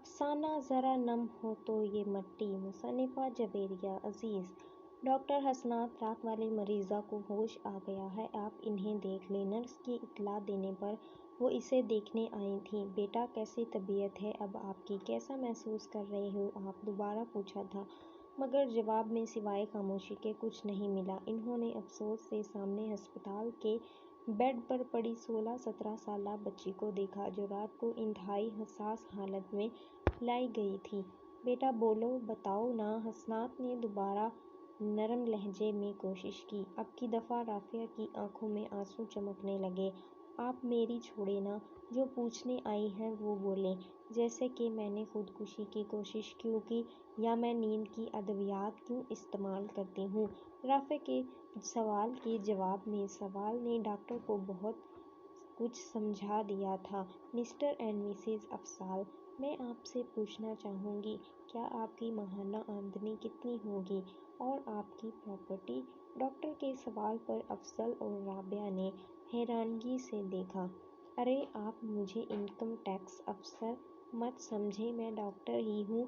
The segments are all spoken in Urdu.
افسانہ ذرا نم ہو تو یہ مٹی، مصنفہ جویریہ عزیز۔ ڈاکٹر حسنات، رات والے مریضہ کو ہوش آ گیا ہے، آپ انہیں دیکھ لیں۔ نرس کی اطلاع دینے پر وہ اسے دیکھنے آئی تھیں۔ بیٹا کیسی طبیعت ہے اب آپ کی؟ کیسا محسوس کر رہے ہو آپ؟ دوبارہ پوچھا تھا، مگر جواب میں سوائے خاموشی کے کچھ نہیں ملا۔ انہوں نے افسوس سے سامنے ہسپتال کے بیڈ پر پڑی 16-17 سالہ بچی کو دیکھا، جو رات کو انتہائی حساس حالت میں لائی گئی تھی۔ بیٹا بولو، بتاؤ نا، حسنات نے دوبارہ نرم لہجے میں کوشش کی۔ اب کی دفعہ رافعہ کی آنکھوں میں آنسو چمکنے لگے۔ آپ میری چھوڑیں نا، جو پوچھنے آئی ہیں وہ بولیں۔ جیسے کہ میں نے خودکشی کی کوشش کیوں کی، یا میں نیند کی ادویات کیوں استعمال کرتی ہوں؟ رافعہ کے سوال کے جواب میں سوال نے ڈاکٹر کو بہت کچھ سمجھا دیا تھا۔ مسٹر اینڈ مسز افضال، میں آپ سے پوچھنا چاہوں گی، کیا آپ کی ماہانہ آمدنی کتنی ہوگی، اور آپ کی پراپرٹی؟ ڈاکٹر کے سوال پر افضل اور رابعہ نے حیرانگی سے دیکھا۔ ارے آپ مجھے انکم ٹیکس افسر مت سمجھیں، میں ڈاکٹر ہی ہوں۔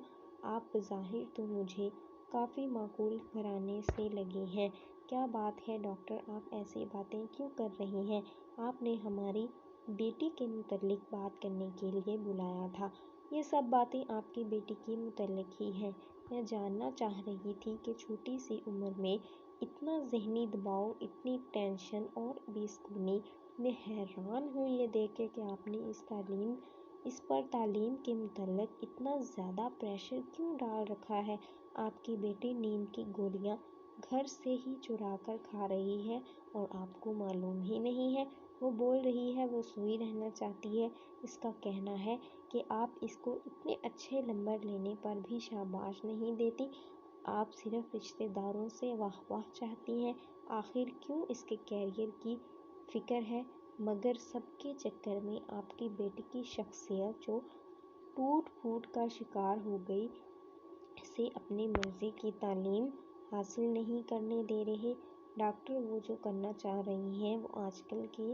آپ بظاہر تو مجھے کافی معقول گھرانے سے لگے ہیں۔ کیا بات ہے ڈاکٹر، آپ ایسی باتیں کیوں کر رہی ہیں؟ آپ نے ہماری بیٹی کے متعلق بات کرنے کے لیے بلایا تھا۔ یہ سب باتیں آپ کی بیٹی کے متعلق ہی ہیں۔ میں جاننا چاہ رہی تھی کہ چھوٹی سی عمر میں اتنا ذہنی دباؤ، اتنی ٹینشن اور بے سکونی۔ میں حیران ہوں یہ دیکھ کے کہ آپ نے اس پر تعلیم کے متعلق اتنا زیادہ پریشر کیوں ڈال رکھا ہے۔ آپ کی بیٹی نیند کی گولیاں گھر سے ہی چرا کر کھا رہی ہے اور آپ کو معلوم ہی نہیں ہے۔ وہ بول رہی ہے وہ سوئی رہنا چاہتی ہے۔ اس کا کہنا ہے کہ آپ اس کو اتنے اچھے نمبر لینے پر بھی شاباش نہیں دیتی۔ آپ صرف رشتہ داروں سے واہ واہ چاہتی ہیں۔ آخر کیوں اس کے کیریئر کی فکر ہے، مگر سب کے چکر میں آپ کی بیٹی کی شخصیت جو ٹوٹ پھوٹ کا شکار ہو گئی، اسے اپنی مرضی کی تعلیم حاصل نہیں کرنے دے رہے۔ ڈاکٹر، وہ جو کرنا چاہ رہی ہیں وہ آج کل کے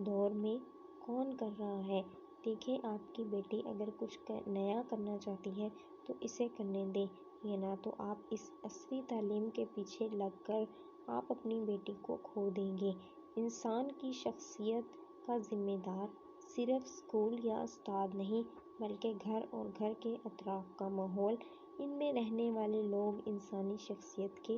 دور میں کون کر رہا ہے؟ دیکھیں، آپ کی بیٹی اگر کچھ نیا کرنا چاہتی ہے تو اسے کرنے دیں، یہ نہ تو آپ اس عصری تعلیم کے پیچھے لگ کر آپ اپنی بیٹی کو کھو دیں گے۔ انسان کی شخصیت کا ذمہ دار صرف اسکول یا استاد نہیں، بلکہ گھر اور گھر کے اطراف کا ماحول، ان میں رہنے والے لوگ انسانی شخصیت کے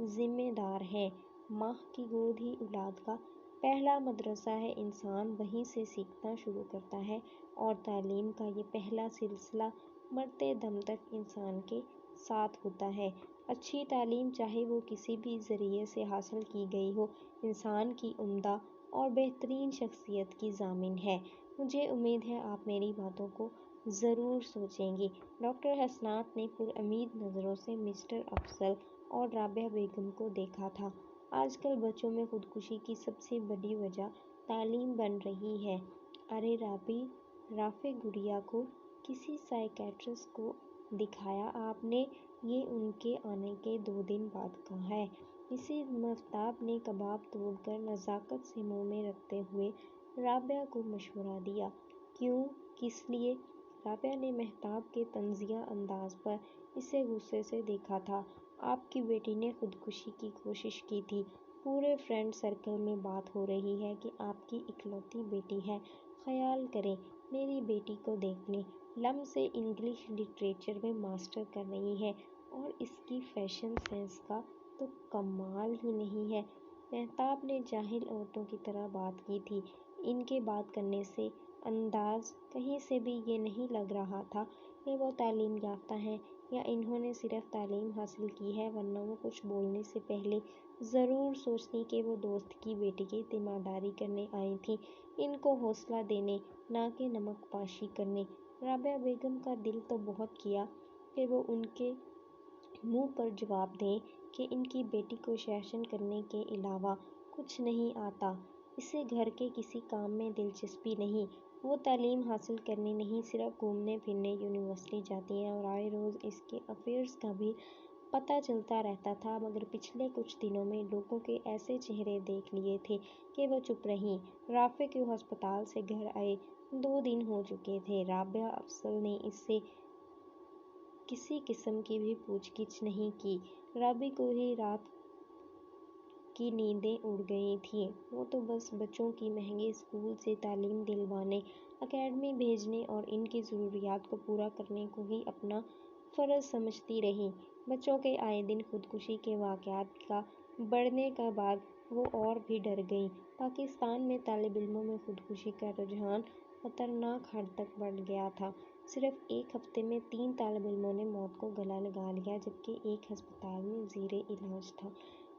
ذمہ دار ہیں۔ ماں کی گود ہی اولاد کا پہلا مدرسہ ہے۔ انسان وہیں سے سیکھنا شروع کرتا ہے، اور تعلیم کا یہ پہلا سلسلہ مرتے دم تک انسان کے ساتھ ہوتا ہے۔ اچھی تعلیم، چاہے وہ کسی بھی ذریعے سے حاصل کی گئی ہو، انسان کی عمدہ اور بہترین شخصیت کی ضامن ہے۔ مجھے امید ہے آپ میری باتوں کو ضرور سوچیں گی۔ ڈاکٹر حسنات نے پرامید نظروں سے مسٹر افضل اور رابعہ بیگم کو دیکھا تھا۔ آج کل بچوں میں خودکشی کی سب سے بڑی وجہ تعلیم بن رہی ہے۔ ارے رافعہ گڑیا کو کسی سائیکیٹرسٹ کو دکھایا آپ نے؟ یہ ان کے آنے کے 2 دن بعد کا ہے۔ مسز مہتاب نے کباب توڑ کر نزاکت سے منہ میں رکھتے ہوئے رابعہ کو مشورہ دیا۔ کیوں، کس لیے؟ رابعہ نے مہتاب کے طنزیہ انداز پر اسے غصے سے دیکھا تھا۔ آپ کی بیٹی نے خودکشی کی کوشش کی تھی، پورے فرینڈ سرکل میں بات ہو رہی ہے کہ آپ کی اکلوتی بیٹی ہے۔ خیال کریں، میری بیٹی کو دیکھ لیں، لم سے انگلش لٹریچر میں ماسٹر کر رہی ہے، اور اس کی فیشن سینس کا تو کمال ہی نہیں ہے۔ مہتاب نے جاہل عورتوں کی طرح بات کی تھی۔ ان کے بات کرنے سے انداز کہیں سے بھی یہ نہیں لگ رہا تھا کہ وہ تعلیم یافتہ ہیں، یا انہوں نے صرف تعلیم حاصل کی ہے، ورنہ وہ کچھ بولنے سے پہلے ضرور سوچتی کہ وہ دوست کی بیٹی کی تیمارداری کرنے آئی تھیں، ان کو حوصلہ دینے، نہ کہ نمک پاشی کرنے۔ رابعہ بیگم کا دل تو بہت کیا کہ وہ ان کے منہ پر جواب دیں کہ ان کی بیٹی کو شیشن کرنے کے علاوہ کچھ نہیں آتا، اسے گھر کے کسی کام میں دلچسپی نہیں، وہ تعلیم حاصل کرنے نہیں، صرف گھومنے پھرنے یونیورسٹی جاتی ہیں، اور آئے روز اس کے افیئرز کا بھی پتہ چلتا رہتا تھا، مگر پچھلے کچھ دنوں میں لوگوں کے ایسے چہرے دیکھ لیے تھے کہ وہ چپ رہیں۔ رافعہ کو ہسپتال سے گھر آئے 2 دن ہو چکے تھے۔ رابعہ افضل نے اس سے کسی قسم کی بھی پوچھ گچھ نہیں کی۔ رابع کو ہی رات کی نیندیں اڑ گئی تھیں۔ وہ تو بس بچوں کی مہنگے اسکول سے تعلیم دلوانے، اکیڈمی بھیجنے اور ان کی ضروریات کو پورا کرنے کو ہی اپنا فرض سمجھتی رہی۔ بچوں کے آئے دن خودکشی کے واقعات کا بڑھنے کے بعد وہ اور بھی ڈر گئیں۔ پاکستان میں طالب علموں میں خودکشی کا رجحان خطرناک حد تک بڑھ گیا تھا۔ صرف ایک ہفتے میں 3 طالب علموں نے موت کو گلا لگا لیا، جبکہ ایک ہسپتال میں زیر علاج تھا۔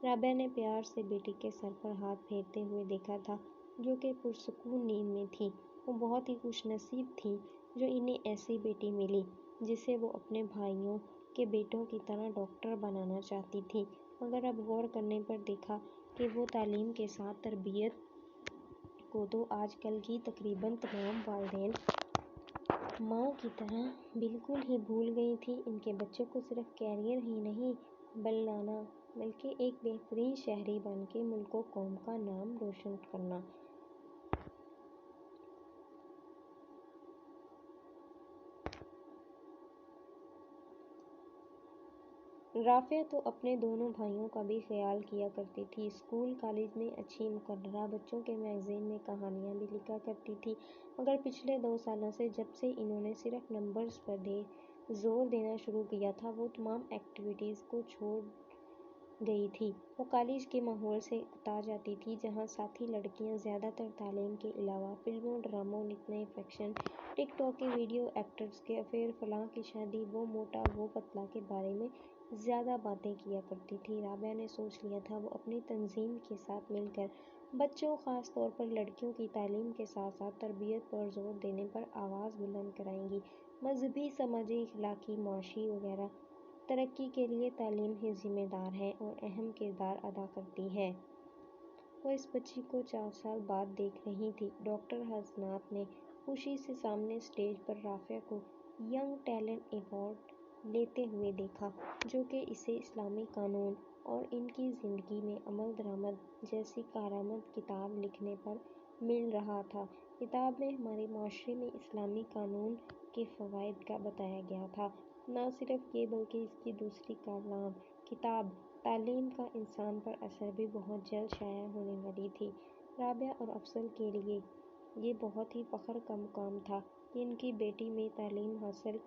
رابعہ نے پیار سے بیٹی کے سر پر ہاتھ پھیرتے ہوئے دیکھا تھا، جو کہ پرسکون نیند میں تھی۔ وہ بہت ہی خوش نصیب تھیں جو انہیں ایسی بیٹی ملی، جسے وہ اپنے بھائیوں کے بیٹوں کی طرح ڈاکٹر بنانا چاہتی تھیں۔ مگر اب غور کرنے پر دیکھا کہ وہ تعلیم کے ساتھ تربیت کو تو آج کل کی تقریباً تمام والدین ماؤں کی طرح بالکل ہی بھول گئی تھیں۔ ان کے بچوں کو صرف کیریئر ہی نہیں بنانا، بلکہ ایک بہترین شہری بن کے ملک و قوم کا نام روشن کرنا۔ رافعہ تو اپنے دونوں بھائیوں کا بھی خیال کیا کرتی تھی۔ اسکول کالج میں اچھی مقررہ، بچوں کے میگزین میں کہانیاں بھی لکھا کرتی تھی۔ مگر پچھلے 2 سالوں سے جب سے انہوں نے صرف نمبرز پر زور دینا شروع کیا تھا، وہ تمام ایکٹیویٹیز کو چھوڑ گئی تھی۔ وہ کالج کے ماحول سے اکتا جاتی تھی، جہاں ساتھی لڑکیاں زیادہ تر تعلیم کے علاوہ فلموں، ڈراموں لکھنے، فیشن، ٹک ٹاک کے ویڈیو ایکٹرز کے افیئر، فلاں کی شادی، وہ موٹا وہ پتلا کے بارے میں زیادہ باتیں کیا کرتی تھی۔ رابعہ نے سوچ لیا تھا وہ اپنی تنظیم کے ساتھ مل کر بچوں، خاص طور پر لڑکیوں کی تعلیم کے ساتھ ساتھ تربیت پر زور دینے پر آواز بلند کرائے گی۔ مذہبی، سماجی، اخلاقی، معاشی وغیرہ ترقی کے لیے تعلیم ہی ذمہ دار ہے اور اہم کردار ادا کرتی ہے۔ وہ اس بچی کو 4 سال بعد دیکھ رہی تھی۔ ڈاکٹر حسنات نے خوشی سے سامنے اسٹیج پر رافعہ کو ینگ ٹیلنٹ ایوارڈ لیتے ہوئے دیکھا، جو کہ اسے اسلامی قانون اور ان کی زندگی میں عمل درآمد جیسی کارآمد کتاب لکھنے پر مل رہا تھا۔ کتاب میں ہمارے معاشرے میں اسلامی قانون کے فوائد کا بتایا گیا تھا۔ نہ صرف یہ بلکہ اس کی دوسری کتاب تعلیم کا انسان پر اثر بھی بہت جلد شائع ہونے والی تھی۔ رابعہ اور افضل کے لیے یہ بہت ہی فخر کا مقام تھا کہ ان کی بیٹی میں تعلیم حاصل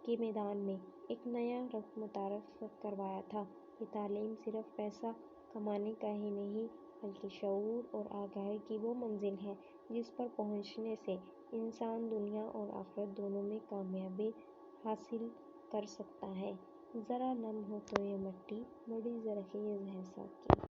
کے میدان میں ایک نیا رخ متعارف کروایا تھا کہ تعلیم صرف پیسہ کمانے کا ہی نہیں، بلکہ شعور اور آگاہی کی وہ منزل ہے جس پر پہنچنے سے انسان دنیا اور آخرت دونوں میں کامیابی حاصل کر سکتا ہے۔ ذرا نم ہو تو یہ مٹی، بڑی زرخیز ہے ساقی۔